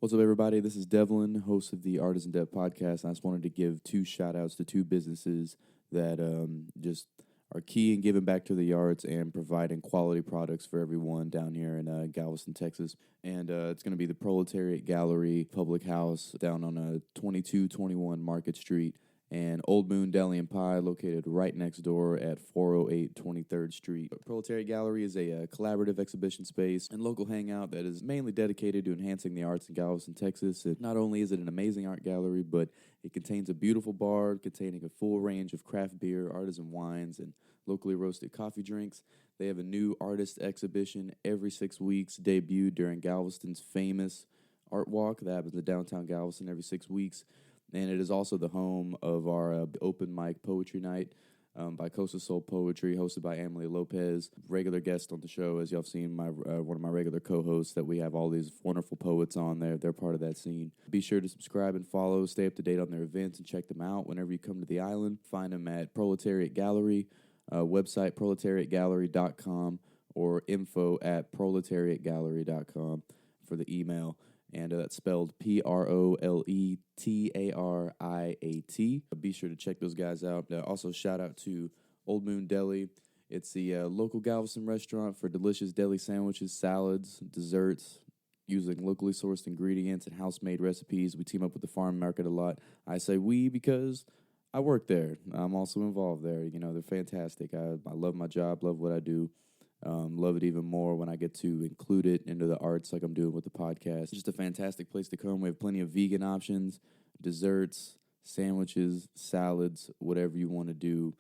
What's up, everybody? This is Devlin, host of the Artisan Dev podcast. I just wanted to give two shout-outs to two businesses that just are key in giving back to the arts and providing quality products for everyone down here in Galveston, Texas. And it's going to be the Proletariat Gallery Public House down on 2221 Market Street, and Old Moon Deli and Pie, located right next door at 408 23rd Street. Proletariat Gallery is a collaborative exhibition space and local hangout that is mainly dedicated to enhancing the arts in Galveston, Texas. Not only is it an amazing art gallery, but it contains a beautiful bar containing a full range of craft beer, artisan wines, and locally roasted coffee drinks. They have a new artist exhibition every 6 weeks, debuted during Galveston's famous Art Walk that happens in downtown Galveston every 6 weeks. And it is also the home of our open mic poetry night by Coastal Soul Poetry, hosted by Emily Lopez, regular guest on the show. As y'all have seen, one of my regular co-hosts that we have all these wonderful poets on there. They're part of that scene. Be sure to subscribe and follow, stay up to date on their events, and check them out whenever you come to the island. Find them at Proletariat Gallery, website proletariatgallery.com, or info@proletariatgallery.com for the email. And that's spelled Proletariat. Be sure to check those guys out. Also, shout out to Old Moon Deli. It's the local Galveston restaurant for delicious deli sandwiches, salads, desserts, using locally sourced ingredients and house-made recipes. We team up with the farm market a lot. I say we because I work there. I'm also involved there. You know, they're fantastic. I love my job, love what I do. Love it even more when I get to include it into the arts like I'm doing with the podcast. It's just a fantastic place to come. We have plenty of vegan options, desserts, sandwiches, salads, whatever you want to do.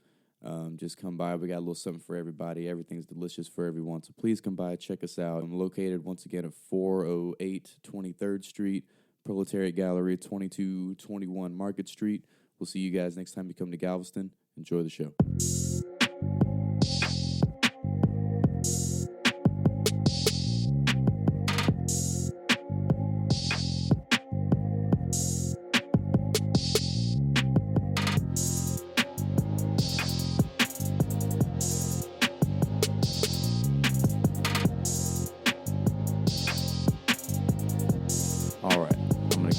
Just come by. We got a little something for everybody. Everything's delicious for everyone. So please come by, check us out. I'm located once again at 408 23rd Street, Proletariat Gallery, 2221 Market Street. We'll see you guys next time you come to Galveston. Enjoy the show.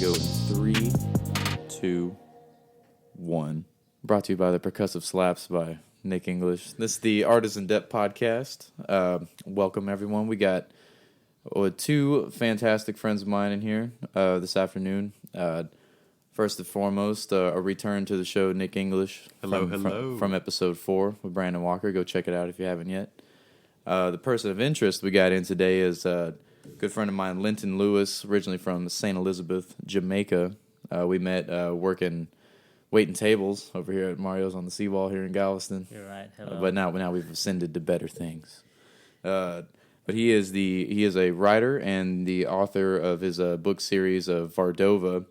Go in 3, 2, 1. Brought to you by the Percussive Slaps by Nick English. This is the Artisan Debt podcast. Welcome, everyone. We got two fantastic friends of mine in here this afternoon. First and foremost, a return to the show, Nick English. Hello. From episode 4 with Brandon Walker. Go check it out if you haven't yet. The person of interest we got in today is good friend of mine, Linton Lewis, originally from St. Elizabeth, Jamaica. We met waiting tables over here at Mario's on the Seawall here in Galveston. You're right. Hello. But now we've ascended to better things. But he is a writer and the author of his book series of Vardova,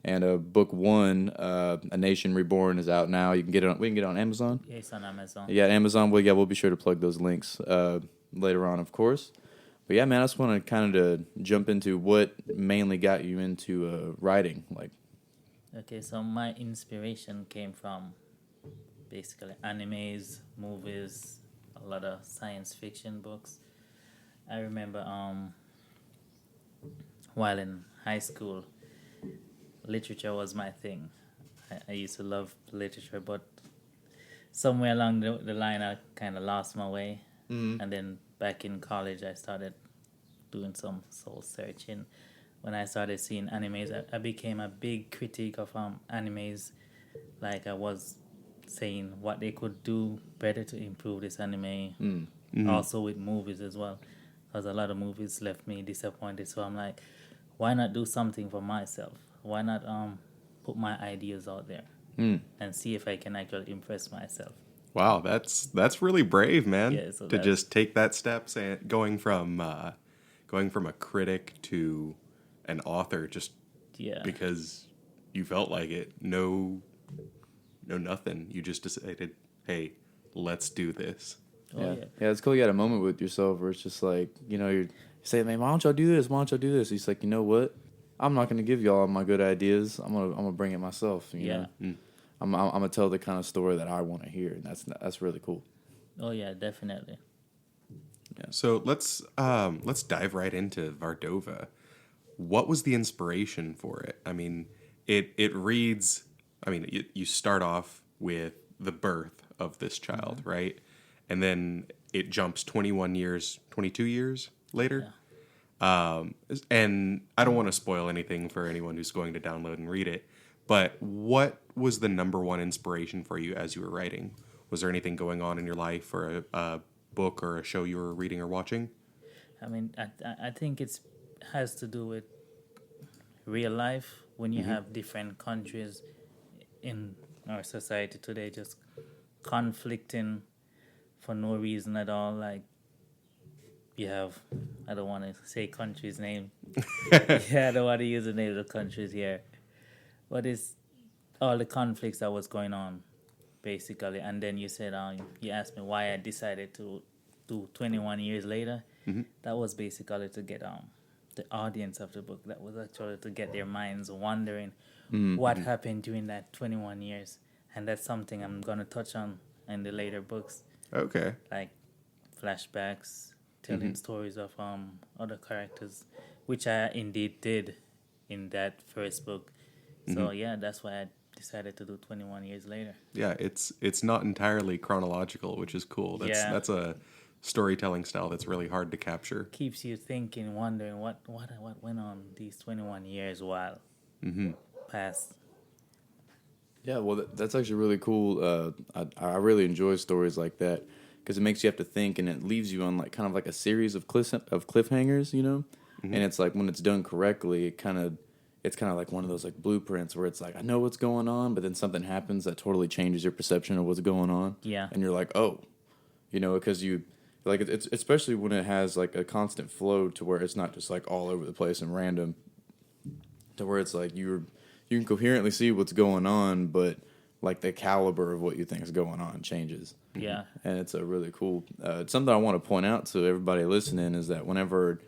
and book 1, A Nation Reborn, is out now. We can get it on Amazon. Yeah, it's on Amazon. Yeah, Amazon. We'll be sure to plug those links later on, of course. But yeah, man, I just want to kind of jump into what mainly got you into writing. Okay, so my inspiration came from basically animes, movies, a lot of science fiction books. I remember while in high school, literature was my thing. I used to love literature, but somewhere along the line, I kind of lost my way. Mm-hmm. And then back in college, I started doing some soul searching. When I started seeing animes, I became a big critic of animes. Like, I was saying what they could do better to improve this anime. Mm-hmm. Also with movies as well, because a lot of movies left me disappointed. So I'm like, why not do something for myself? Why not put my ideas out there and see if I can actually impress myself? Wow, that's really brave, man. Yeah, so to just take that step, going from a critic to an author, just because you felt like it. No, nothing. You just decided, hey, let's do this. Yeah, it's cool. You had a moment with yourself where it's just like, you're saying, man, why don't y'all do this? Why don't y'all do this? He's like, you know what? I'm not gonna give y'all my good ideas. I'm gonna bring it myself. You know? I'm gonna tell the kind of story that I want to hear, and that's really cool. Oh yeah, definitely. Yeah. So let's dive right into Vardova. what was the inspiration for it? I mean, it reads. I mean, you start off with the birth of this child, right? And then it jumps 22 years later. Yeah. And I don't want to spoil anything for anyone who's going to download and read it, but what was the number one inspiration for you as you were writing? Was there anything going on in your life, or a book or a show you were reading or watching? I mean, I think it has to do with real life when you have different countries in our society today just conflicting for no reason at all. Like, you have, I don't want to say country's name. I don't want to use the name of the countries here. But it's all the conflicts that was going on, basically. And then you said, you asked me why I decided to do 21 years later. Mm-hmm. That was basically to get the audience of the book. That was actually to get their minds wondering what happened during that 21 years. And that's something I'm going to touch on in the later books. Okay. Like flashbacks, telling stories of other characters, which I indeed did in that first book. So yeah, that's why I decided to do 21 years later. Yeah, it's not entirely chronological, which is cool. That's a storytelling style that's really hard to capture. Keeps you thinking, wondering what went on these 21 years while past. Yeah, well, that's actually really cool. I really enjoy stories like that because it makes you have to think, and it leaves you on like kind of like a series of cliffhangers, you know. And it's like when it's done correctly, it's kind of like one of those like blueprints where it's like, I know what's going on, but then something happens that totally changes your perception of what's going on. Yeah, and you're like, oh, you know, because you like it's especially when it has like a constant flow to where it's not just like all over the place and random, to where it's like you can coherently see what's going on, but like the caliber of what you think is going on changes. Yeah. And it's a really cool, something I want to point out to everybody listening is that whenever,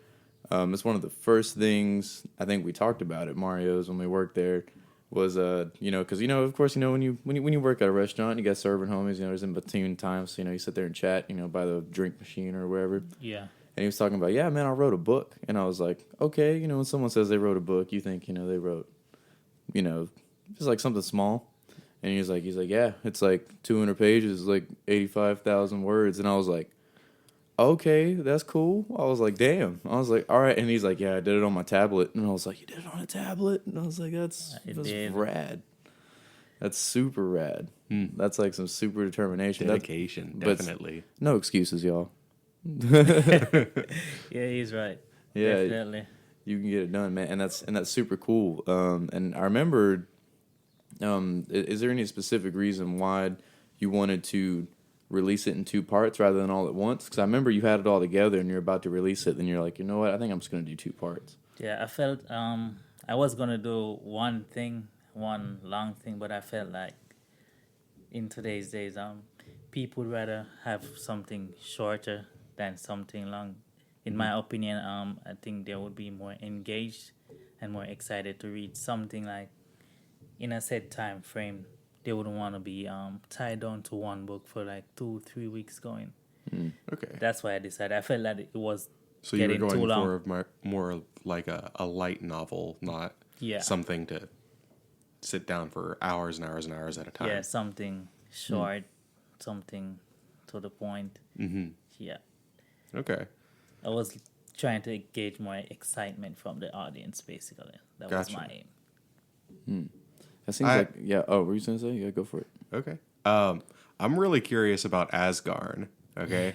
it's one of the first things I think we talked about at Mario's when we worked there was, you know, because, you know, of course, you know, when you work at a restaurant, you got serving homies, you know, there's in between times, so, you know, you sit there and chat, you know, by the drink machine or wherever. Yeah. And he was talking about, yeah, man, I wrote a book. And I was like, okay, you know, when someone says they wrote a book, you think, you know, they wrote, you know, just like something small. And he's like, yeah, it's like 200 pages, like 85,000 words. And I was like, okay, that's cool. I was like, damn. I was like, all right. And he's like, yeah, I did it on my tablet. And I was like, you did it on a tablet? And I was like, that's rad. That's super rad. That's like some super determination. Dedication, definitely. No excuses, y'all. Yeah, he's right. Yeah, definitely. You can get it done, man. And that's super cool. And I remember, is there any specific reason why you wanted to release it in two parts rather than all at once? Because I remember you had it all together and you're about to release it, then you're like, you know what? I think I'm just going to do two parts. Yeah, I felt I was going to do one long thing, but I felt like in today's days, people would rather have something shorter than something long. In my opinion, I think they would be more engaged and more excited to read something like in a set time frame. They wouldn't want to be tied down to one book for like 2-3 weeks going. Okay. That's why I decided. I felt that it was so you were getting too long. for more like a light novel, not something to sit down for hours and hours and hours at a time. Yeah, something short, something to the point. Yeah. Okay. I was trying to gauge more excitement from the audience, basically. That was my aim. That seems like, yeah. Oh, what were you going to say? Yeah, go for it. Okay. I'm really curious about Asgarn. Okay.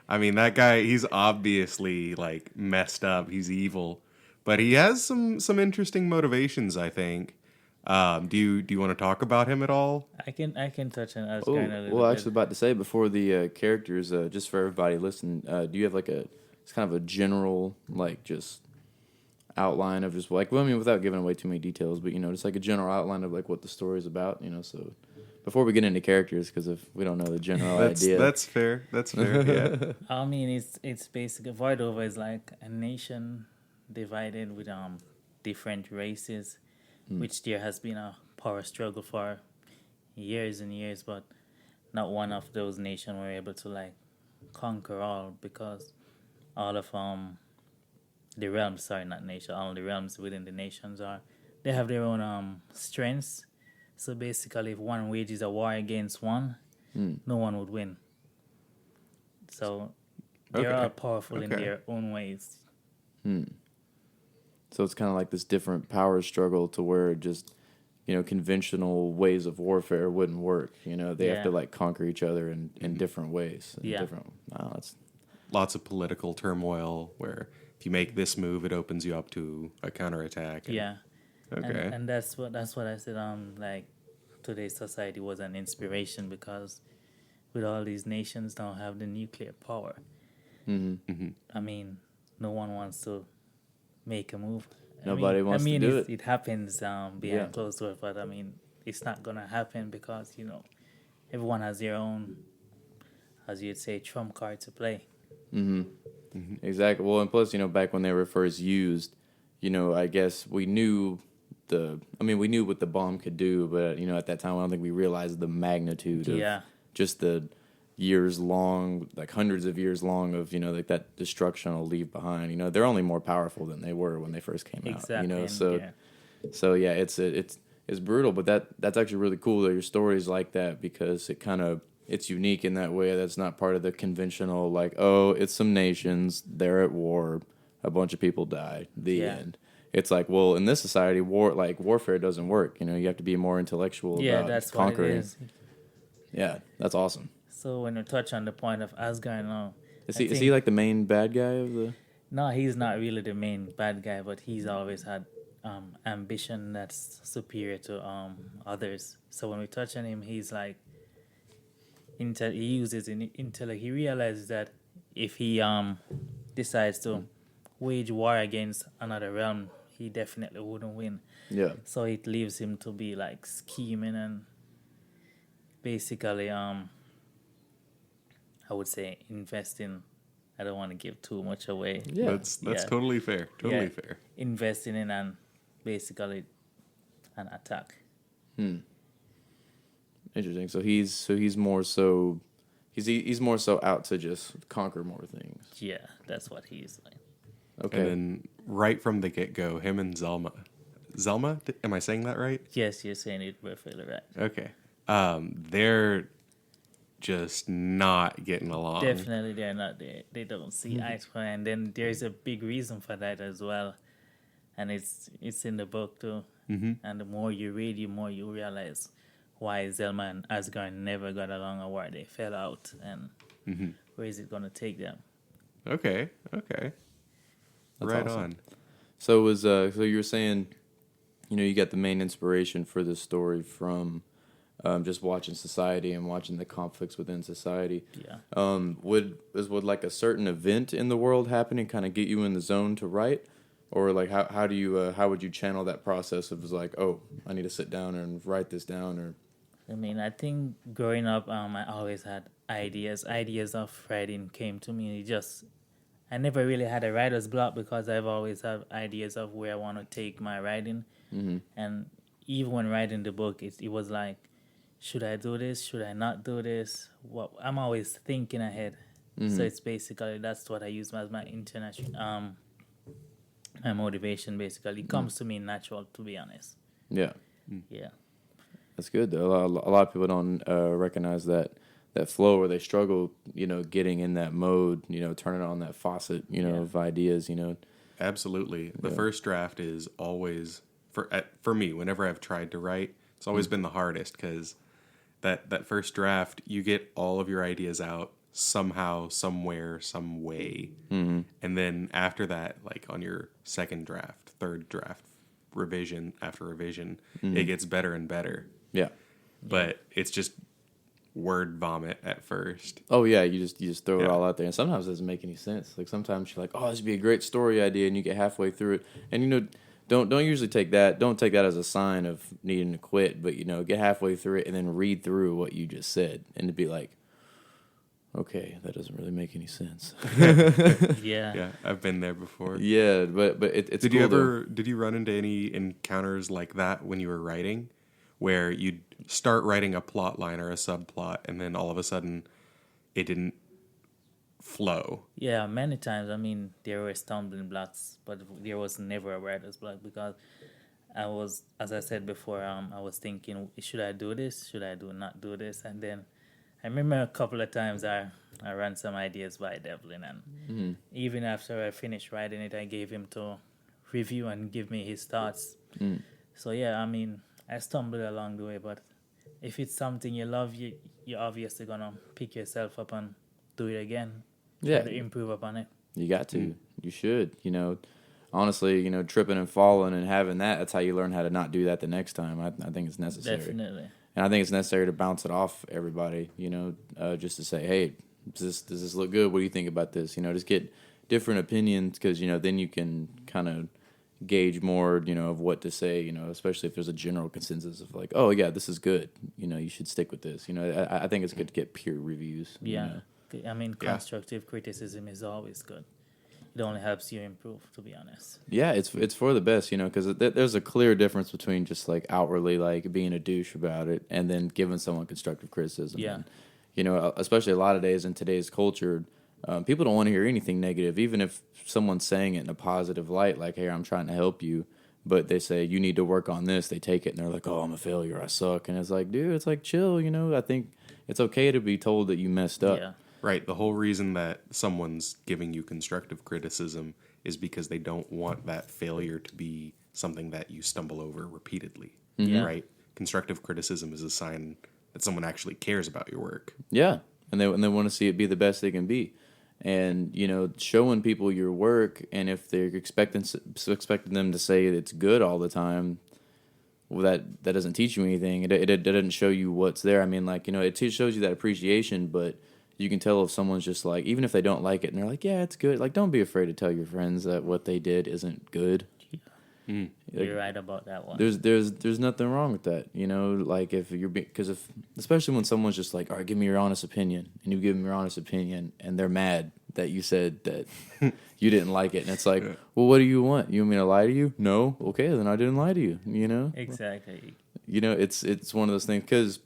I mean, that guy, he's obviously like messed up. He's evil, but he has some interesting motivations, I think. Do you want to talk about him at all? I can touch on Asgarn a little bit. Well, I was actually about to say before the characters, just for everybody listening, do you have like it's kind of a general, like just outline of just like, well, I mean, without giving away too many details, but, you know, just like a general outline of like what the story is about, you know, so before we get into characters, because if we don't know the general idea. That's fair. Yeah. I mean, it's basically, Vardova is like a nation divided with different races, which there has been a power struggle for years and years, but not one of those nations were able to like conquer all, because all of the realms, sorry, not nation, all the realms within the nations they have their own strengths. So basically, if one wages a war against one, no one would win. So they're all powerful in their own ways. So it's kind of like this different power struggle to where just, conventional ways of warfare wouldn't work. They have to like conquer each other in different ways. That's lots of political turmoil where if you make this move, it opens you up to a counterattack. Okay. And that's what I said. Like today's society was an inspiration because with all these nations don't have the nuclear power. I mean, no one wants to make a move. Nobody wants to do it. It happens behind closed doors, but I mean, it's not gonna happen because everyone has their own, as you'd say, trump card to play. Exactly. Well, and plus, back when they were first used, I guess we knew what the bomb could do, but at that time, I don't think we realized the magnitude of just the years long, like hundreds of years long of like that destruction will leave behind. They're only more powerful than they were when they first came out. So yeah, it's brutal, but that's actually really cool that your story's like that because it's unique in that way. That's not part of the conventional like, oh, it's some nations, they're at war, a bunch of people died, the end. It's like, well, in this society, warfare doesn't work. You have to be more intellectual about that's conquering. what it is. Yeah, that's awesome. So when we touch on the point of Asgard now, is he like the main bad guy of the? No, he's not really the main bad guy, but he's always had ambition that's superior to others. So when we touch on him, he's like, he uses intellect. He realizes that if he decides to wage war against another realm, he definitely wouldn't win. Yeah. So it leaves him to be like scheming and basically I would say investing. I don't want to give too much away. Yeah, that's totally fair. Totally fair. Investing in and basically an attack. Interesting. So he's more so out to just conquer more things. Yeah, that's what he's like. Okay. And then right from the get go, him and Zelma. Am I saying that right? Yes, you're saying it perfectly right. Okay. They're just not getting along. Definitely, they're not. They don't see eye to eye, and then there's a big reason for that as well, and it's in the book too. And the more you read, the more you realize why Zelma and Asgard never got along or why they fell out, and where is it going to take them? Okay. That's right awesome. on. So so you were saying, you got the main inspiration for this story from just watching society and watching the conflicts within society. Yeah. Would like a certain event in the world happening kind of get you in the zone to write, or like how would you channel that process of like, oh, I need to sit down and write this down? Or I mean, I think growing up, I always had ideas. Ideas of writing came to me. I never really had a writer's block because I've always had ideas of where I want to take my writing. And even when writing the book, it was like, should I do this? Should I not do this? I'm always thinking ahead. So it's basically, that's what I use as my international, my motivation basically. It comes to me natural, to be honest. Yeah. Yeah. That's good though. A lot of people don't recognize that flow where they struggle, getting in that mode, turning on that faucet, of ideas, Absolutely. The first draft is always, for me, whenever I've tried to write, it's always been the hardest because that first draft, you get all of your ideas out somehow, somewhere, some way. And then after that, like on your second draft, third draft, revision after revision, it gets better and better. Yeah. But it's just word vomit at first. Oh yeah, you just throw it all out there, and sometimes it doesn't make any sense. Like sometimes you're like, oh, this would be a great story idea, and you get halfway through it, and don't usually take that as a sign of needing to quit, but get halfway through it and then read through what you just said, and to be like, okay, that doesn't really make any sense. Yeah, I've been there before. Yeah, but it's. Did you run into any encounters like that when you were writing, where you'd start writing a plot line or a subplot, and then all of a sudden, it didn't flow. Yeah, many times. I mean, there were stumbling blocks, but there was never a writer's block because I was, as I said before, I was thinking, should I do this? Should I not do this? And then I remember a couple of times I ran some ideas by Devlin, and even after I finished writing it, I gave him to review and give me his thoughts. So yeah, I mean, I stumbled along the way, but if it's something you love, you're obviously gonna pick yourself up and do it again. Yeah, Try to improve upon it. You got to. You should. Honestly, tripping and falling and having that's how you learn how to not do that the next time. I think it's necessary. Definitely. And I think it's necessary to bounce it off everybody, just to say, hey, does this look good? What do you think about this? Just get different opinions because, then you can kind of gauge more, of what to say, especially if there's a general consensus of like, oh, yeah, this is good. You should stick with this. I think it's good to get peer reviews. Yeah. I mean, constructive criticism is always good. It only helps you improve, to be honest. Yeah, it's for the best, because there's a clear difference between just like outwardly like being a douche about it and then giving someone constructive criticism. Yeah. And, especially a lot of days in today's culture, people don't want to hear anything negative, even if someone's saying it in a positive light, like, hey, I'm trying to help you. But they say, you need to work on this. They take it and they're like, oh, I'm a failure. I suck. And it's like, dude, it's like, chill, I think it's okay to be told that you messed up. Yeah. Right. The whole reason that someone's giving you constructive criticism is because they don't want that failure to be something that you stumble over repeatedly. Yeah. Right. Constructive criticism is a sign that someone actually cares about your work. Yeah. And they want to see it be the best they can be. And, showing people your work, and if they're expecting them to say it's good all the time, well, that doesn't teach you anything. It doesn't show you what's there. I mean, like, it shows you that appreciation, but you can tell if someone's just like, even if they don't like it and they're like, yeah, it's good. Like, don't be afraid to tell your friends that what they did isn't good. Yeah. You're right about that one. There's nothing wrong with that. Like if you're because especially when someone's just like, all right, give me your honest opinion, and you give them your honest opinion, and they're mad that you said that you didn't like it, and it's like, well, what do you want? You want me to lie to you? No, okay, then I didn't lie to you. Exactly. It's one of those things because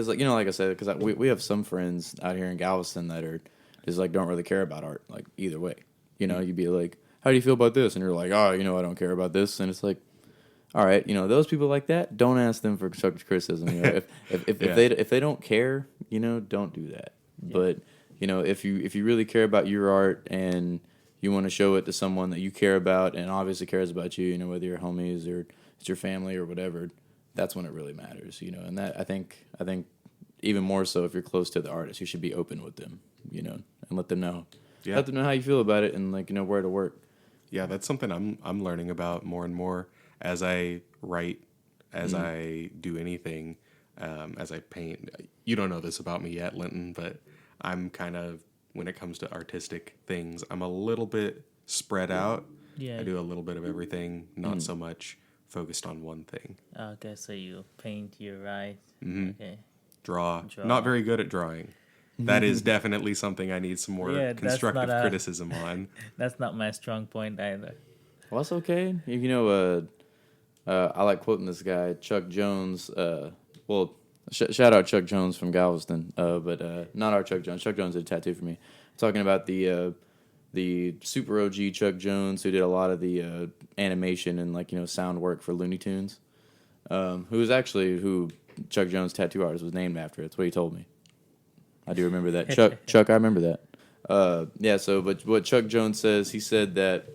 like like I said, because we have some friends out here in Galveston that are just like don't really care about art, like either way. You'd be like, how do you feel about this? And you're like, oh, I don't care about this. And it's like, all right, those people like that, don't ask them for constructive criticism. If they don't care, don't do that. Yeah. But if you really care about your art and you want to show it to someone that you care about and obviously cares about you, whether you're homies or it's your family or whatever, that's when it really matters. And that I think even more so if you're close to the artist, you should be open with them, and let them know. Yeah. Let them know how you feel about it and like where to work. Yeah, that's something I'm learning about more and more as I write, as I do anything, as I paint. You don't know this about me yet, Linton, but I'm kind of, when it comes to artistic things, I'm a little bit spread out. Yeah. I do a little bit of everything, not so much focused on one thing. Okay, so you paint, you write. Okay. Draw. Not very good at drawing. That is definitely something I need some more constructive criticism on. That's not my strong point either. Well, that's okay. I like quoting this guy, Chuck Jones. Shout out Chuck Jones from Galveston, but not our Chuck Jones. Chuck Jones did a tattoo for me. I'm talking about the super OG Chuck Jones who did a lot of the animation and sound work for Looney Tunes. Who Chuck Jones tattoo artist was named after. That's what he told me. I do remember that. Chuck, I remember that. So what Chuck Jones says, he said that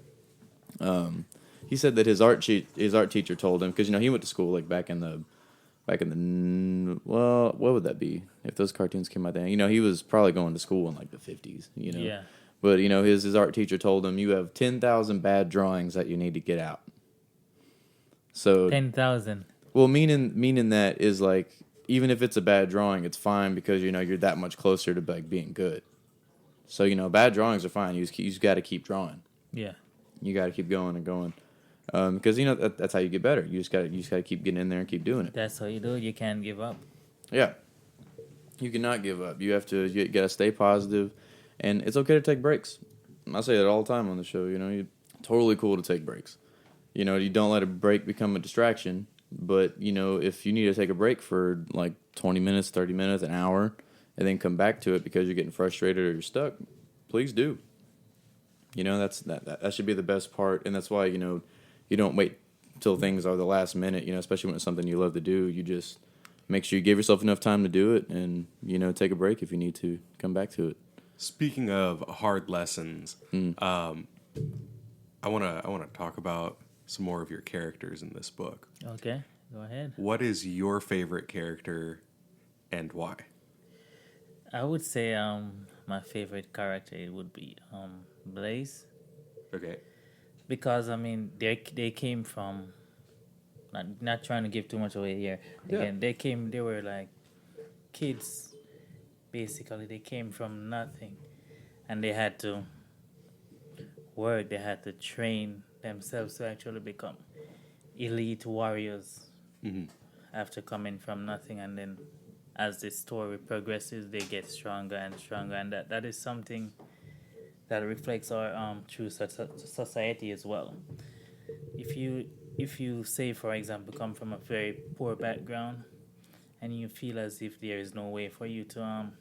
his art teacher told him, because he went to school like back in the what would that be if those cartoons came out then? He was probably going to school in like the 50s. Yeah. But his art teacher told him, you have 10,000 bad drawings that you need to get out. So 10,000. Well, meaning that is like, even if it's a bad drawing, it's fine because you're that much closer to like being good. So bad drawings are fine. You just got to keep drawing. Yeah. You got to keep going and going, because that's how you get better. You just got to keep getting in there and keep doing it. That's how you do it. You can't give up. Yeah. You cannot give up. You got to stay positive, and it's okay to take breaks. I say that all the time on the show. You're totally cool to take breaks. You don't let a break become a distraction. But, if you need to take a break for like 20 minutes, 30 minutes, an hour, and then come back to it because you're getting frustrated or you're stuck, please do. You know, that should be the best part, and that's why, you know, you don't wait till things are the last minute, you know, especially when it's something you love to do. You just make sure you give yourself enough time to do it, and, you know, take a break if you need to, come back to it. Speaking of hard lessons, I want to talk about some more of your characters in this book. Okay, go ahead. What is your favorite character and why? I would say my favorite character would be Blaze. Okay. Because I mean they came from, not trying to give too much away here. Again, they were like kids. Basically, they came from nothing, and they had to work. They had to train themselves to actually become elite warriors after coming from nothing. And then, as the story progresses, they get stronger and stronger, and that is something that reflects our true society as well. If you say, for example, come from a very poor background, and you feel as if there is no way for you to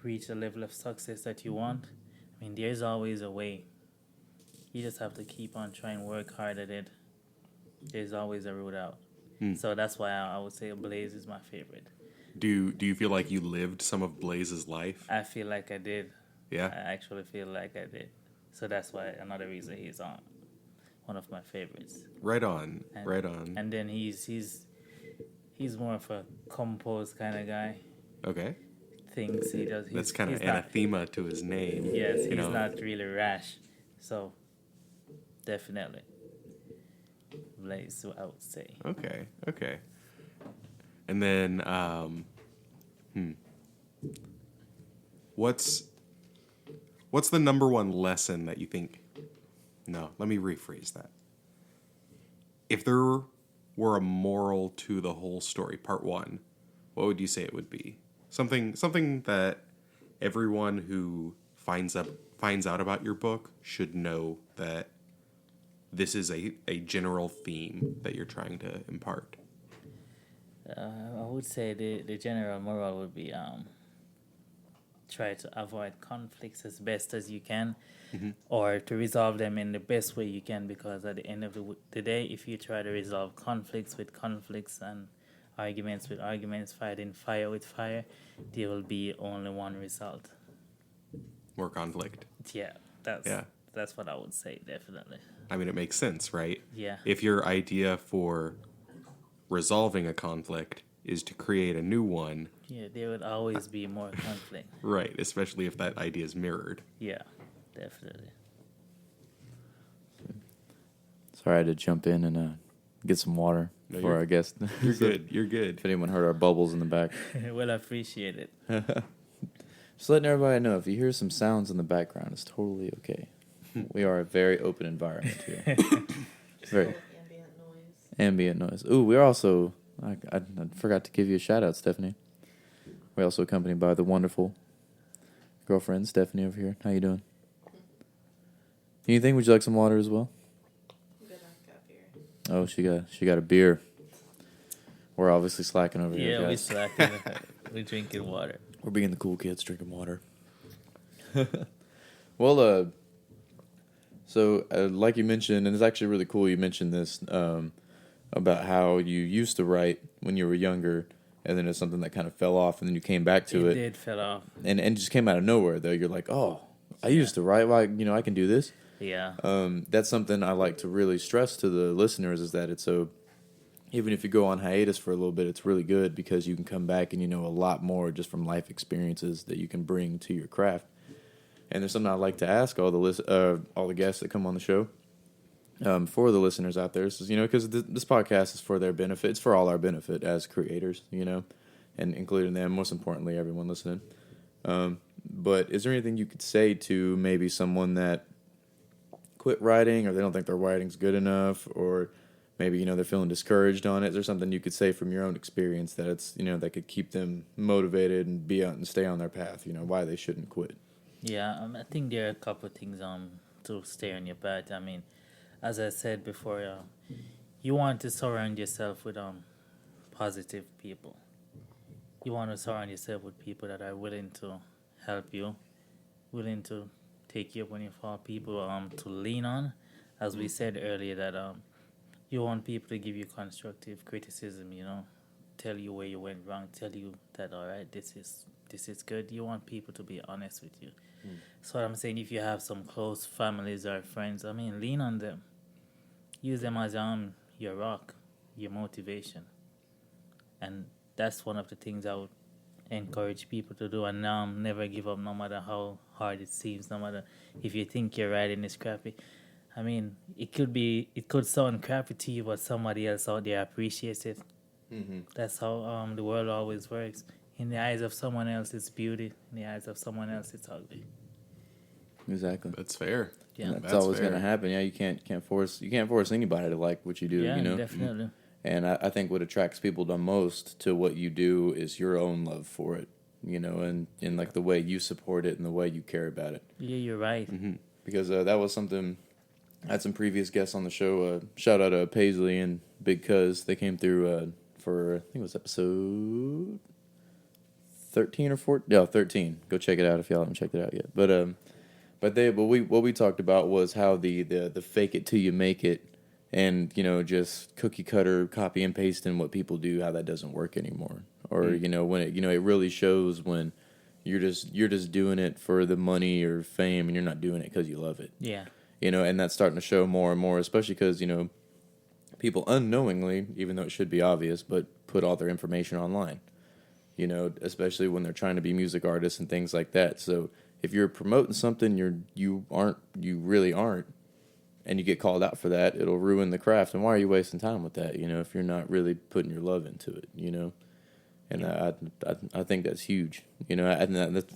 reach the level of success that you want, I mean, there's always a way. You just have to keep on trying, work hard at it. There's always a road out. So that's why I would say Blaze is my favorite. Do you feel like you lived some of Blaze's life? I feel like I did. Yeah. I actually feel like I did. So that's why another reason he's one of my favorites. Right on. And then he's more of a composed kind of guy. Okay. Things he does. That's kind of anathema to his name. Yes, he's not really rash. So definitely Blaze, I would say. Okay. And then what's the number one lesson that you think? No, let me rephrase that. If there were a moral to the whole story, part one, what would you say it would be? Something that everyone who finds out about your book should know, that this is a general theme that you're trying to impart. I would say the general moral would be try to avoid conflicts as best as you can, or to resolve them in the best way you can, because at the end of the day, if you try to resolve conflicts with conflicts and arguments with arguments, fighting fire with fire, there will be only one result. More conflict. Yeah, that's what I would say, definitely. I mean, it makes sense, right? Yeah. If your idea for resolving a conflict is to create a new one. Yeah, there would always be more conflict. Right, especially if that idea is mirrored. Yeah, definitely. Sorry, I had to jump in and get some water for our guest. You're good. If anyone heard our bubbles in the back. Well, I appreciate it. Just letting everybody know, if you hear some sounds in the background, it's totally okay. We are a very open environment here. Very ambient noise. Ooh, we're also, I forgot to give you a shout out, Stephanie. We're also accompanied by the wonderful girlfriend, Stephanie, over here. How you doing? Anything? Would you like some water as well? Oh, she got a beer. We're obviously slacking over here, guys. Yeah, we're slacking. We're drinking water. We're being the cool kids drinking water. Well, so like you mentioned, and it's actually really cool you mentioned this, about how you used to write when you were younger, and then it's something that kind of fell off, and then you came back to it. It did fell off. And it just came out of nowhere, though. You're like, oh, I used to write. Well, I can do this. Yeah. That's something I like to really stress to the listeners, is that it's even if you go on hiatus for a little bit, it's really good because you can come back and you know a lot more just from life experiences that you can bring to your craft. And there's something I'd like to ask all the guests that come on the show, for the listeners out there, is, because this podcast is for their benefit. It's for all our benefit as creators, and including them, most importantly, everyone listening. But is there anything you could say to maybe someone that quit writing, or they don't think their writing's good enough, or maybe, they're feeling discouraged on it? Is there something you could say from your own experience that it's, that could keep them motivated and be out and stay on their path, why they shouldn't quit? Yeah, I think there are a couple of things to stay on your path. I mean, as I said before, you want to surround yourself with positive people. you want to surround yourself with people that are willing to help you, willing to take you up when you fall, people to lean on. As we said earlier, that you want people to give you constructive criticism, tell you where you went wrong, tell you that, all right, this is good. You want people to be honest with you. So I'm saying, if you have some close families or friends, lean on them. Use them as your rock, your motivation. And that's one of the things I would encourage people to do. And never give up, no matter how hard it seems, no matter if you think you're right and it's crappy. It could sound crappy to you, but somebody else out there appreciates it. Mm-hmm. That's how the world always works. In the eyes of someone else, it's beauty. In the eyes of someone else, it's ugly. Exactly. That's fair. Yeah, that's always going to happen. Yeah, you can't force anybody to like what you do. Yeah, definitely. And I think what attracts people the most to what you do is your own love for it. And like the way you support it and the way you care about it. Yeah, you're right. Mm-hmm. Because that was something. I had some previous guests on the show. Shout out to Paisley and Big Cuz. They came through for I think it was episode 13 or 14. No, 13. Go check it out if y'all haven't checked it out yet. But what we talked about was how the fake it till you make it, and just cookie cutter copy and pasting what people do, how that doesn't work anymore. Or when it really shows when you're just doing it for the money or fame, and you're not doing it because you love it. Yeah. And that's starting to show more and more, especially because people unknowingly, even though it should be obvious, but put all their information online. Especially when they're trying to be music artists and things like that. So if you're promoting something you really aren't, and you get called out for that, it'll ruin the craft. And why are you wasting time with that? If you're not really putting your love into it, And I think that's huge. And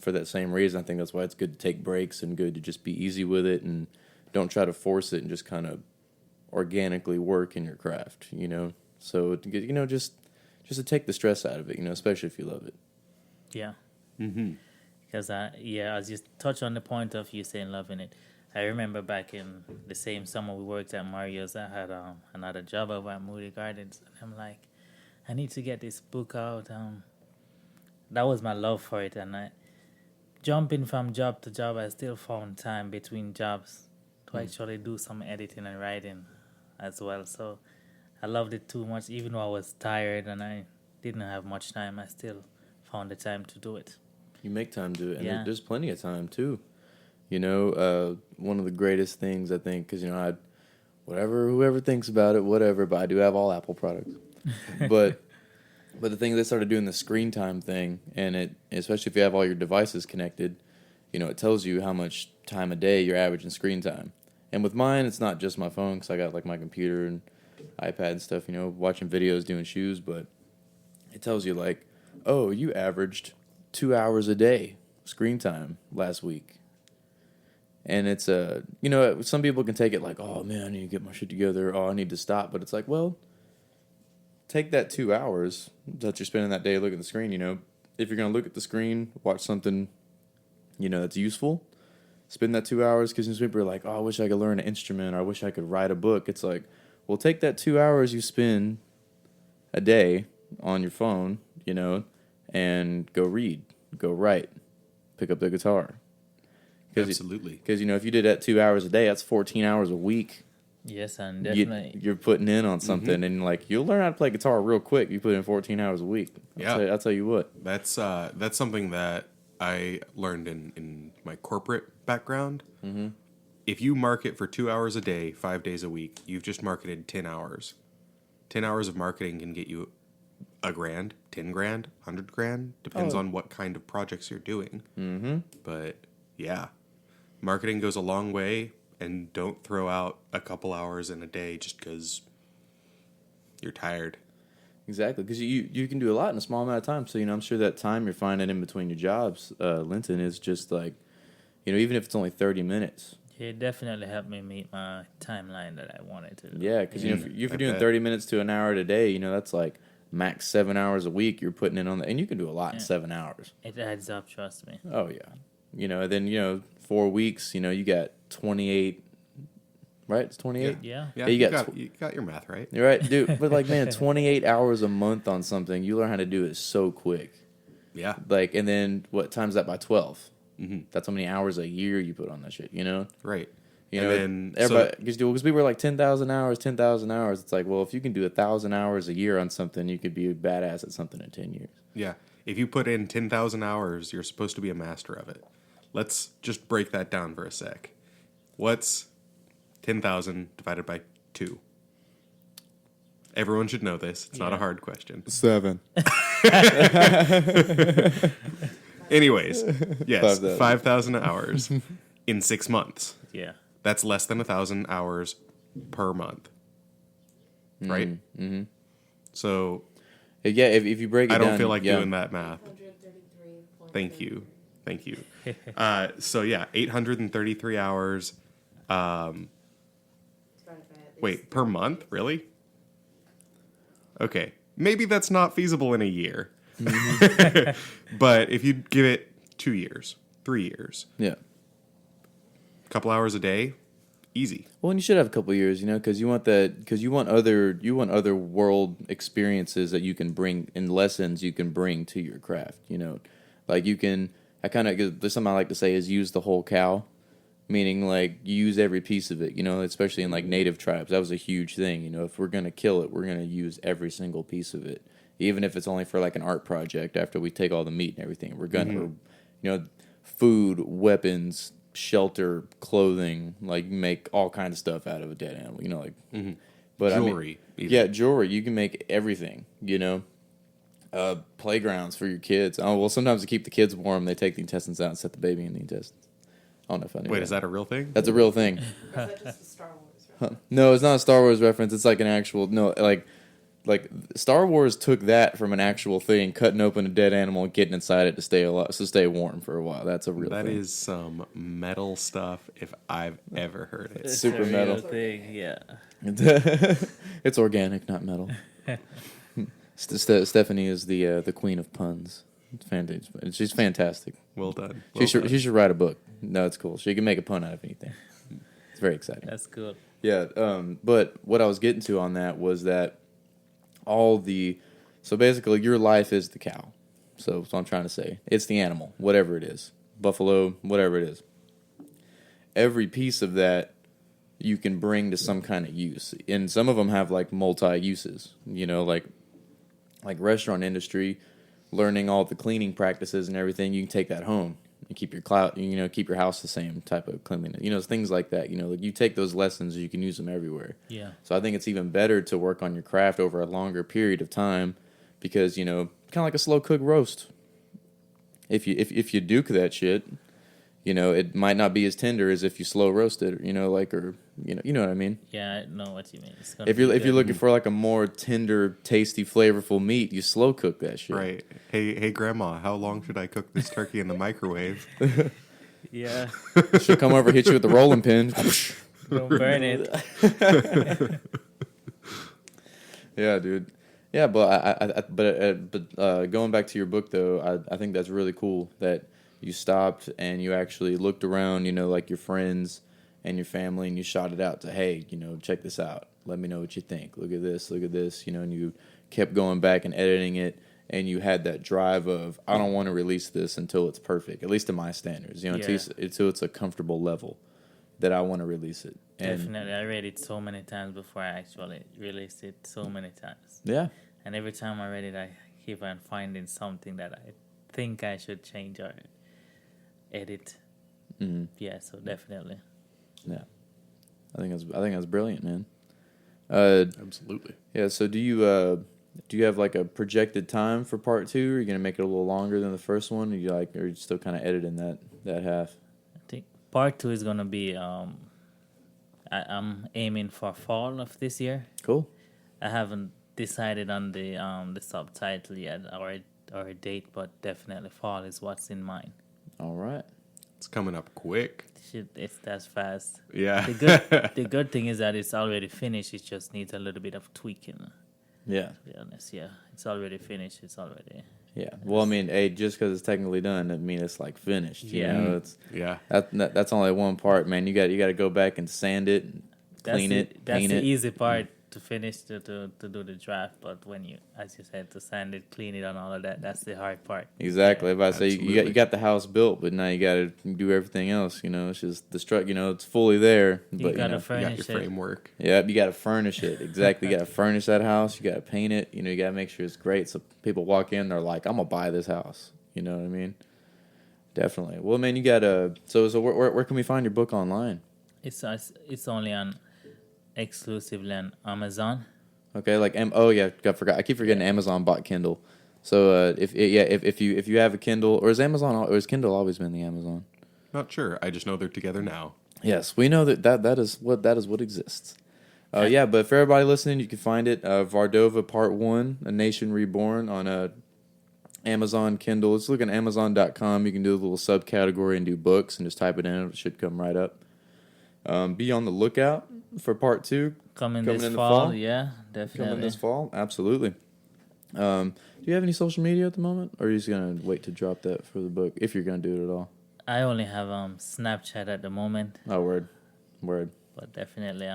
for that same reason, I think that's why it's good to take breaks and good to just be easy with it and don't try to force it and just kind of organically work in your craft. So just to take the stress out of it. Especially if you love it. Yeah. Mm-hmm. Because as you touch on the point of you saying loving it, I remember back in the same summer we worked at Mario's. I had another job over at Moody Gardens, and I'm like, I need to get this book out. That was my love for it, and jumping from job to job, I still found time between jobs to actually do some editing and writing as well. So I loved it too much, even though I was tired and I didn't have much time. I still found the time to do it. You make time to do it, and there's plenty of time too. One of the greatest things I think, because whoever thinks about it, whatever. But I do have all Apple products. But the thing they started doing the screen time thing, and it, especially if you have all your devices connected, it tells you how much time a day you're averaging screen time. And with mine, it's not just my phone, because I got like my computer and iPad and stuff, watching videos, doing shoes. But it tells you like, oh, you averaged 2 hours a day screen time last week. And it's some people can take it like, oh man, I need to get my shit together. Oh, I need to stop. But it's like, well, take that 2 hours that you're spending that day looking at the screen. If you're going to look at the screen, watch something, that's useful, spend that 2 hours. Because some people are like, oh, I wish I could learn an instrument, or I wish I could write a book. It's like, well, take that 2 hours you spend a day on your phone, and go read, go write, pick up the guitar. Absolutely. Because, if you did that 2 hours a day, that's 14 hours a week. Yes, and definitely. You're putting in on something, and you'll learn how to play guitar real quick. You put in 14 hours a week. I'll tell you what. That's something that I learned in my corporate background. Mm-hmm. If you market for 2 hours a day, 5 days a week, you've just marketed 10 hours. 10 hours of marketing can get you $1,000, $10,000, $100,000. Depends on what kind of projects you're doing. Mm-hmm. But yeah, marketing goes a long way, and don't throw out a couple hours in a day just because you're tired. Exactly, because you can do a lot in a small amount of time. So, I'm sure that time you're finding in between your jobs, Linton, is just like, even if it's only 30 minutes. It definitely helped me meet my timeline that I wanted to. Yeah, because, if you're doing 30 minutes to an hour a day, that's like max 7 hours a week you're putting in on that. And you can do a lot in 7 hours. It adds up, trust me. Oh, yeah. Then, 4 weeks, you got 28, right? It's 28? Yeah. You got your math right. You're right, dude. But 28 hours a month on something, you learn how to do it so quick. Yeah. Like, and then what times that by 12? Mm-hmm. That's how many hours a year you put on that shit, you know? Right. You know, everybody, because people were like 10,000 hours, 10,000 hours. It's like, well, if you can do 1,000 hours a year on something, you could be a badass at something in 10 years. Yeah. If you put in 10,000 hours, you're supposed to be a master of it. Let's just break that down for a sec. What's 10,000 divided by 2? Everyone should know this. It's not a hard question. 7. Anyways, yes, 5,000 hours in 6 months. Yeah. That's less than 1,000 hours per month. Right? Mm-hmm. So... Yeah, if you break it down... I don't feel like doing that math. Thank you. So, yeah, 833 hours. Wait, per month? Really? Okay. Maybe that's not feasible in a year. But if you give it 2 years, 3 years. Yeah. A couple hours a day, easy. Well, and you should have a couple of years, you know, because you want other world experiences that you can bring and lessons you can bring to your craft, you know. Like there's something I like to say is use the whole cow, meaning like use every piece of it, you know, especially in like native tribes. That was a huge thing, you know. If we're going to kill it, we're going to use every single piece of it, even if it's only for like an art project after we take all the meat and everything. We're going to, you know, food, weapons, shelter, clothing, like make all kinds of stuff out of a dead animal, you know, like but jewelry. Jewelry, you can make everything, you know. Playgrounds for your kids. Oh, well, sometimes to keep the kids warm, they take the intestines out and set the baby in the intestines. I don't know if I knew Wait, is that a real thing? That's a real thing. Or is that just a Star Wars reference? No, it's not a Star Wars reference. It's like an actual like Star Wars took that from an actual thing, cutting open a dead animal and getting inside it to stay alive, to stay warm for a while. That's a real thing. That is some metal stuff if I've ever heard it. It's super metal thing, yeah. It's organic, not metal. Stephanie is the queen of puns. It's fantastic. She's fantastic. Well done. She should write a book. No, it's cool. She can make a pun out of anything. It's very exciting. That's cool. Yeah, but what I was getting to on that was that so basically your life is the cow. So that's what I'm trying to say. It's the animal, whatever it is. Buffalo, whatever it is. Every piece of that you can bring to some kind of use. And some of them have like multi-uses, you know, like restaurant industry, learning all the cleaning practices and everything, you can take that home and keep your house the same type of cleanliness. You know, things like that. You know, like you take those lessons, you can use them everywhere. Yeah. So I think it's even better to work on your craft over a longer period of time because, you know, kind of like a slow cook roast. If you duke that shit, you know, it might not be as tender as if you slow roast it, you know, like, or, you know what I mean? Yeah, I know what you mean. If you're looking for like a more tender, tasty, flavorful meat, you slow cook that shit. Right. Hey, Grandma, how long should I cook this turkey in the microwave? Yeah. She'll come over, hit you with the rolling pin. Don't burn it. Yeah, dude. Yeah, but going back to your book though, I think that's really cool that you stopped and you actually looked around, you know, like your friends and your family, and you shot it out to, hey, you know, check this out. Let me know what you think. Look at this, you know, and you kept going back and editing it, and you had that drive of, I don't want to release this until it's perfect, at least to my standards, you know, until it's a comfortable level that I want to release it. And definitely. I read it so many times before I actually released it, so many times. yeah. And every time I read it, I keep on finding something that I think I should change or edit. Mm-hmm. Yeah, so definitely. Yeah, I think that's brilliant, man. Absolutely. Yeah. So do you have like a projected time for part 2? Are you gonna make it a little longer than the first one? Or are you still kind of editing that half? I think part 2 is gonna be. I'm aiming for fall of this year. Cool. I haven't decided on the subtitle yet or a date, but definitely fall is what's in mind. All right. It's coming up quick. It's that fast. Yeah. The good thing is that it's already finished. It just needs a little bit of tweaking. Yeah. To be honest, yeah, it's already finished. It's already. Yeah. Well, I mean, hey, just because it's technically done doesn't mean it's like finished. You know, it's that's only one part, man. You got to go back and sand it, and clean it, That's paint the it. easy part. to finish to do the draft, but when you, as you said, to sand it, clean it, and all of that, that's the hard part. Exactly. If I say Absolutely. you got the house built, but now you got to do everything else. It's just the it's fully there. You But gotta You got furnish your it. framework. yeah, you got to furnish it. Exactly. You got to furnish that house. You got to paint it. You got to make sure it's great. So people walk in, they're like, "I'm gonna buy this house." You know what I mean? Definitely. Well, man, you got So where can we find your book online? It's only on exclusively on Amazon. Okay, like I forgot. I keep forgetting Amazon bought Kindle. So if you have a Kindle, or has Kindle always been the Amazon? Not sure. I just know they're together now. Yes, we know that is what exists. Yeah, but for everybody listening, you can find it Vardova Part 1, A Nation Reborn on Amazon Kindle. Let's look at Amazon.com. You can do a little subcategory and do books and just type it in. It should come right up. Be on the lookout for Part 2. Coming in this the fall, yeah, definitely. Coming this fall, absolutely. Do you have any social media at the moment, or are you just gonna wait to drop that for the book if you're gonna do it at all? I only have Snapchat at the moment. Oh, word. But definitely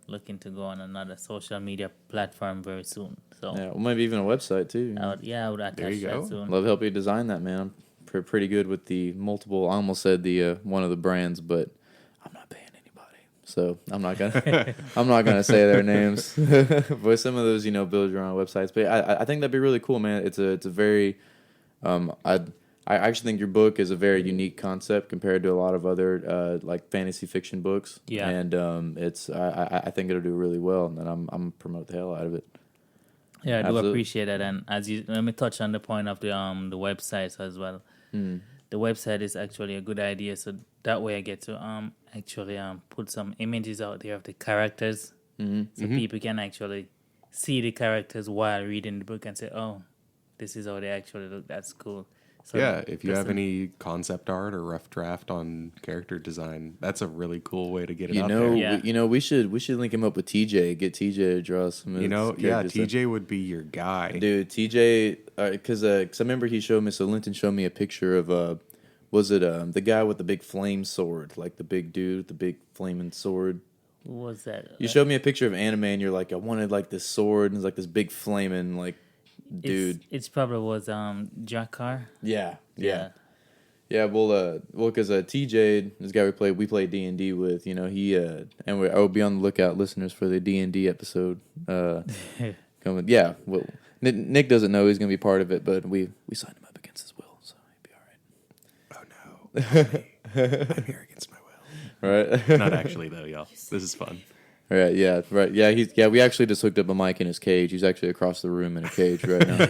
looking to go on another social media platform very soon. So Yeah, well, maybe even a website too. I would attach There you that go. soon. Love to help you design that, man. I'm pretty good with the multiple. I almost said the one of the brands, but I'm not paying anybody, so I'm not gonna say their names. But some of those, build your own websites. But I think that'd be really cool, man. It's a very I actually think your book is a very unique concept compared to a lot of other like fantasy fiction books. Yeah. And I think it'll do really well, and I'm promote the hell out of it. Yeah, I do Absolutely. appreciate that. And let me touch on the point of the websites as well. The website is actually a good idea, so that way I get to actually put some images out there of the characters, so people can actually see the characters while reading the book and say, "Oh, this is how they actually look. That's cool." So Yeah, if you have any concept art or rough draft on character design, that's a really cool way to get it out there. Yeah. We should link him up with TJ. Get TJ to draw some. TJ would be your guy. Dude, TJ, because I remember he showed me. So Linton showed me a picture of was it the guy with the big flame sword, like the big dude with the big flaming sword? Who was that? You showed me a picture of anime, and you're like, I wanted like this sword, and it's like this big flaming like dude. It's probably was Jakar. Yeah. Well, because TJ, this guy we play D&D with, he and I'll be on the lookout, listeners, for the D&D episode coming. Yeah, well, Nick doesn't know he's gonna be part of it, but we signed him up against his will, so he'd be all right. Oh no, I'm here against my will. Right? Not actually though, y'all. This is fun. Right. Yeah. Right. Yeah. We actually just hooked up a mic in his cage. He's actually across the room in a cage right now.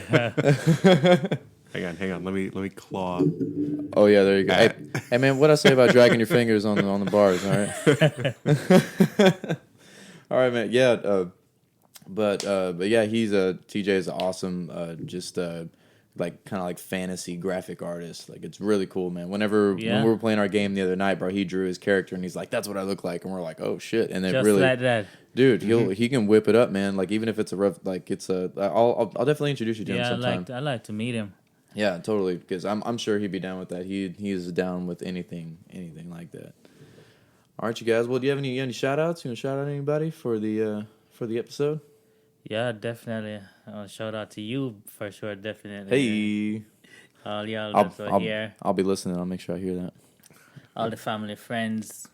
Hang on. Let me claw. Oh yeah, there you go. Hey man, what I say about dragging your fingers on the bars? All right. All right, man. Yeah. But yeah, he's TJ is awesome. Like kind of like fantasy graphic artist. Like it's really cool, man. When we were playing our game the other night, bro, he drew his character and he's like, "That's what I look like," and we're like, "Oh shit!" And then Just really, like that, dude, he can whip it up, man. Like even if it's a rough, like it's a, I'll definitely introduce you to him sometime. I like to meet him. Yeah, totally. Because I'm sure he'd be down with that. He's down with anything like that. All right, you guys. Well, do you have any shout outs? You want to shout out anybody for the episode? Yeah, definitely. Shout out to you for sure, definitely. Hey. All y'all that are here. I'll be listening. I'll make sure I hear that. All the family, friends,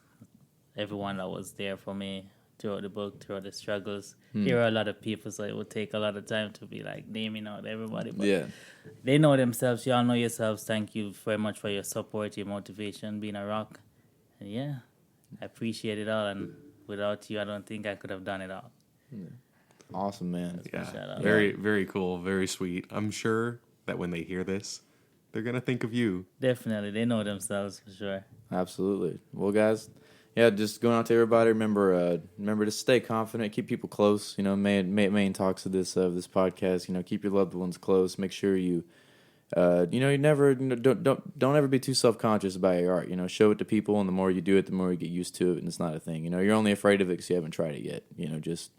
everyone that was there for me throughout the book, throughout the struggles. There are a lot of people, so it would take a lot of time to be like naming out everybody. But Yeah. they know themselves. Y'all know yourselves. Thank you very much for your support, your motivation, being a rock. And yeah, I appreciate it all. And without you, I don't think I could have done it all. Yeah. Awesome, man. Yeah, Shout out. very, very cool, very sweet. I'm sure that when they hear this, they're gonna think of you. Definitely, they know themselves for sure. Absolutely. Well, guys, yeah, just going out to everybody. Remember to stay confident, keep people close. Main talks of this podcast. Keep your loved ones close. Make sure you, you never don't ever be too self-conscious about your art. Show it to people, and the more you do it, the more you get used to it, and it's not a thing. You're only afraid of it because you haven't tried it yet. Just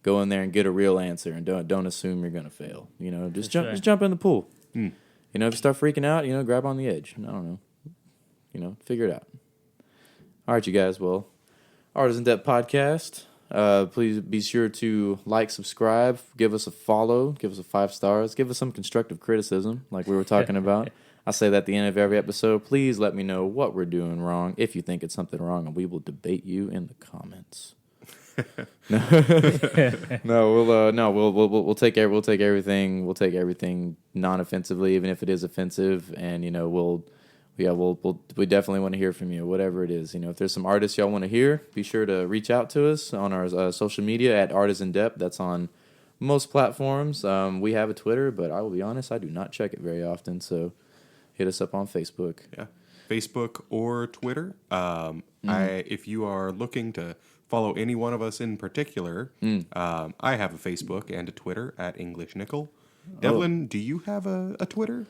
go in there and get a real answer, and don't assume you're gonna fail. Just jump in the pool. If you start freaking out, grab on the edge. I don't know. Figure it out. All right, you guys. Well, Artisan Depth Podcast. Please be sure to like, subscribe, give us a follow, give us a 5 stars, give us some constructive criticism like we were talking about. I say that at the end of every episode. Please let me know what we're doing wrong if you think it's something wrong, and we will debate you in the comments. We'll take everything non-offensively, even if it is offensive, and we definitely want to hear from you, whatever it is. If there's some artists y'all want to hear, be sure to reach out to us on our social media at Artisan Dep. That's on most platforms. We have a Twitter, but I will be honest, I do not check it very often. So hit us up on Facebook. Yeah, Facebook or Twitter. If you are looking to follow any one of us in particular, I have a Facebook and a Twitter at English Nickel. Devlin, do you have a Twitter?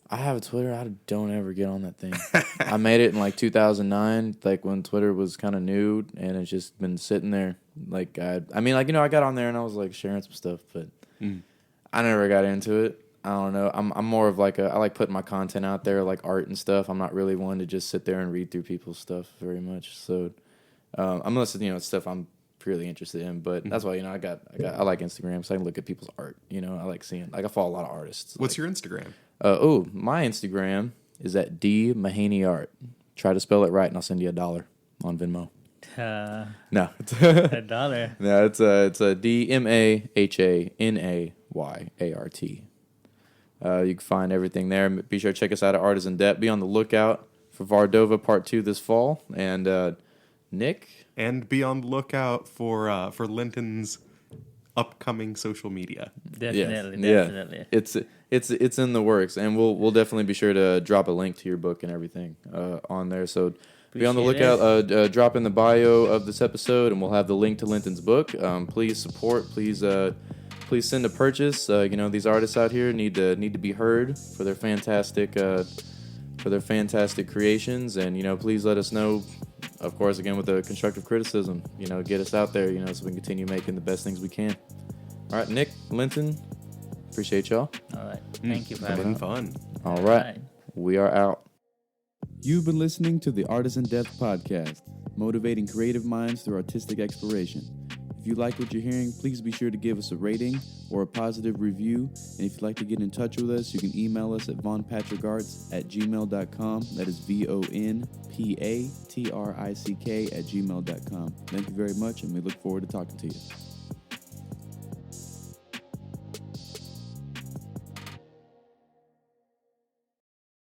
I have a Twitter. I don't ever get on that thing. I made it in like 2009, like when Twitter was kind of new, and it's just been sitting there. Like I got on there and I was like sharing some stuff, but I never got into it. I don't know. I'm more of like I like putting my content out there, like art and stuff. I'm not really one to just sit there and read through people's stuff very much. So unless it's stuff I'm really interested in, but that's why I like Instagram, so I can look at people's art. I like seeing, like, I follow a lot of artists. What's your Instagram? My Instagram is at D Mahaney Art. Try to spell it right, and I'll send you $1 on Venmo. No, $1. No, it's a DMAHANAYART. You can find everything there. Be sure to check us out at Artisan Dep. Be on the lookout for Vardova Part 2 this fall, and Nick. And be on the lookout for Linton's upcoming social media. Definitely. Yeah. It's in the works, and we'll definitely be sure to drop a link to your book and everything on there. So be on the lookout. Drop in the bio of this episode, and we'll have the link to Linton's book. Please support. Please send a purchase. These artists out here need to be heard for their fantastic creations, and please let us know. Of course, again, with the constructive criticism, get us out there, so we can continue making the best things we can. All right, Nick, Linton, appreciate y'all. All right. Thank you for having me. Fun. All right. We are out. You've been listening to the Artisan Dep podcast, motivating creative minds through artistic exploration. If you like what you're hearing, please be sure to give us a rating or a positive review. And if you'd like to get in touch with us, you can email us at vonpatrickarts@gmail.com. That is VONPATRICK@gmail.com. Thank you very much, and we look forward to talking to you.